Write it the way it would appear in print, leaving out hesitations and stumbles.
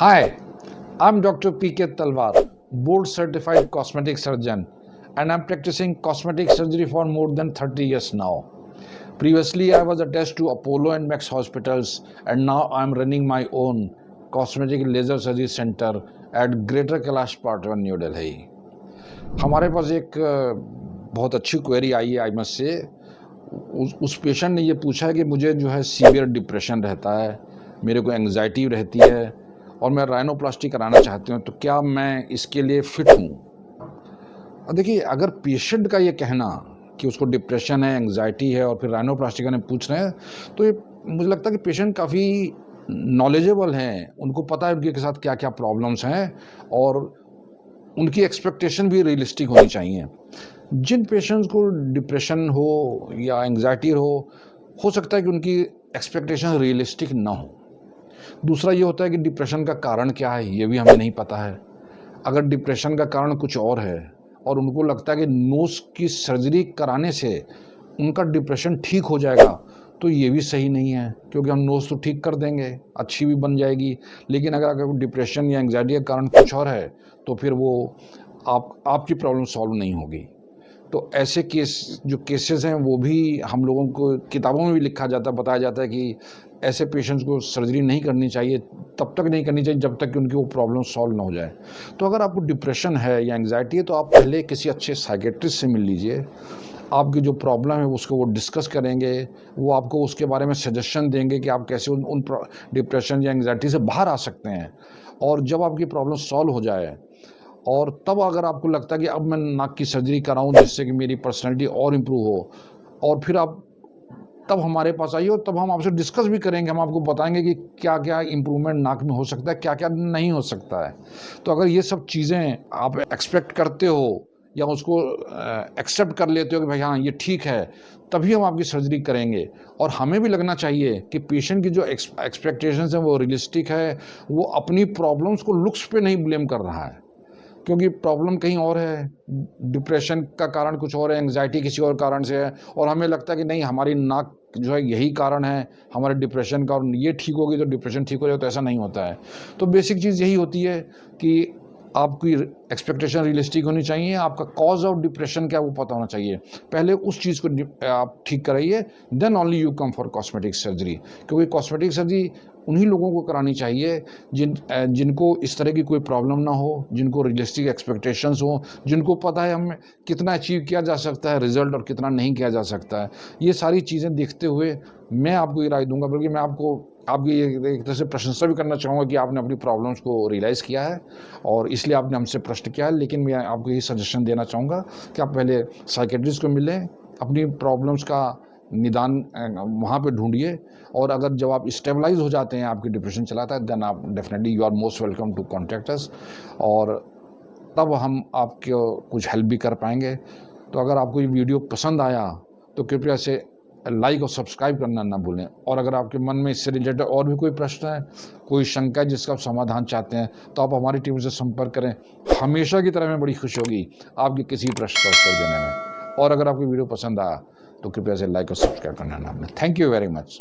Hi, I'm Dr. P.K. Talwar, board certified cosmetic surgeon, and I'm practicing cosmetic surgery for more than 30 years now. Previously, I was attached to Apollo and Max hospitals, and now I'm running my own cosmetic laser surgery center at Greater Kailash Part 1, New Delhi. हमारे पास एक बहुत अच्छी query आई है I must say. उस patient ने ये पूछा है कि मुझे जो है सीवियर डिप्रेशन रहता है, मेरे को एंग्जाइटी रहती है और मैं राइनोप्लास्टी कराना चाहती हूँ, तो क्या मैं इसके लिए फिट हूँ? देखिए, अगर पेशेंट का ये कहना कि उसको डिप्रेशन है, एंग्जाइटी है और फिर राइनोप्लास्टी का पूछ रहे हैं, तो ये मुझे लगता है कि पेशेंट काफ़ी नॉलेजेबल हैं, उनको पता है उनके साथ क्या क्या प्रॉब्लम्स हैं और उनकी एक्सपेक्टेशन भी रियलिस्टिक होनी चाहिए। जिन पेशेंट्स को डिप्रेशन हो या एंग्जाइटी हो सकता है कि उनकी एक्सपेक्टेशन रियलिस्टिक ना हो। दूसरा ये होता है कि डिप्रेशन का कारण क्या है, ये भी हमें नहीं पता है। अगर डिप्रेशन का कारण कुछ और है और उनको लगता है कि नोज़ की सर्जरी कराने से उनका डिप्रेशन ठीक हो जाएगा, तो ये भी सही नहीं है, क्योंकि हम नोज़ तो ठीक कर देंगे, अच्छी भी बन जाएगी, लेकिन अगर डिप्रेशन या एंग्जाइटी का कारण कुछ और है, तो फिर वो आपकी प्रॉब्लम सॉल्व नहीं होगी। तो ऐसे केसेस हैं, वो भी हम लोगों को किताबों में भी लिखा जाता है, बताया जाता है कि ऐसे पेशेंट्स को सर्जरी नहीं करनी चाहिए, तब तक नहीं करनी चाहिए जब तक कि उनकी वो प्रॉब्लम सॉल्व ना हो जाए। तो अगर आपको डिप्रेशन है या एंग्जाइटी है, तो आप पहले किसी अच्छे साइकेट्रिस्ट से मिल लीजिए। आपकी जो प्रॉब्लम है उसको वो डिस्कस करेंगे, वो आपको उसके बारे में सजेशन देंगे कि आप कैसे उन डिप्रेशन या एंग्जाइटी से बाहर आ सकते हैं। और जब आपकी प्रॉब्लम सॉल्व हो जाए और तब अगर आपको लगता है कि अब मैं नाक की सर्जरी कराऊं जिससे कि मेरी पर्सनैलिटी और इम्प्रूव हो, और फिर आप तब हमारे पास आइए और तब हम आपसे डिस्कस भी करेंगे। हम आपको बताएंगे कि क्या क्या इम्प्रूवमेंट नाक में हो सकता है, क्या क्या नहीं हो सकता है। तो अगर ये सब चीज़ें आप एक्सपेक्ट करते हो या उसको एक्सेप्ट कर लेते हो कि भाई हाँ ये ठीक है, तभी हम आपकी सर्जरी करेंगे। और हमें भी लगना चाहिए कि पेशेंट की जो एक्सपेक्टेशंस हैं वो रियलिस्टिक है, वो अपनी प्रॉब्लम्स को लुक्स पे नहीं ब्लेम कर रहा है, क्योंकि प्रॉब्लम कहीं और है। डिप्रेशन का कारण कुछ और है, एंग्जाइटी किसी और कारण से है, और हमें लगता है कि नहीं हमारी नाक जो है यही कारण है हमारे डिप्रेशन का, और ये ठीक होगी तो डिप्रेशन ठीक हो जाएगा। तो ऐसा नहीं होता है। तो बेसिक चीज़ यही होती है कि आपकी एक्सपेक्टेशन रियलिस्टिक होनी चाहिए, आपका कॉज ऑफ डिप्रेशन क्या है वो पता होना चाहिए। पहले उस चीज़ को आप ठीक कराइए, then only you come for cosmetic surgery. क्योंकि कॉस्मेटिक सर्जरी उन्हीं लोगों को करानी चाहिए जिनको इस तरह की कोई प्रॉब्लम ना हो, जिनको रियलिस्टिक एक्सपेक्टेशंस हो, जिनको पता है हमें कितना अचीव किया जा सकता है रिजल्ट और कितना नहीं किया जा सकता है। ये सारी चीज़ें देखते हुए मैं आपको ये राय दूंगा, बल्कि मैं आपकी एक तरह से प्रशंसा भी करना चाहूँगा कि आपने अपनी प्रॉब्लम्स को रियलाइज़ किया है और इसलिए आपने हमसे प्रश्न किया है। लेकिन मैं आपको यही सजेशन देना चाहूँगा कि आप पहले साइकेट्रिस्ट को मिलें, अपनी प्रॉब्लम्स का निदान वहाँ पे ढूंढिए, और अगर जब आप स्टेबलाइज हो जाते हैं, आपकी डिप्रेशन चलाता है, देन आप definitely you are most welcome to contact us, और तब हम आपको कुछ हेल्प भी कर पाएंगे। तो अगर आपको ये वीडियो पसंद आया तो कृपया से लाइक और सब्सक्राइब करना ना भूलें। और अगर आपके मन में इससे रिलेटेड और भी कोई प्रश्न है, कोई शंका है जिसका आप समाधान चाहते हैं, तो आप हमारी टीम से संपर्क करें। हमेशा की तरह हमें बड़ी खुशी होगी आपके किसी प्रश्न का उत्तर देने में। और अगर आपको वीडियो पसंद आया तो कृपया से लाइक और सब्सक्राइब करना ना भूलें। Thank you very much.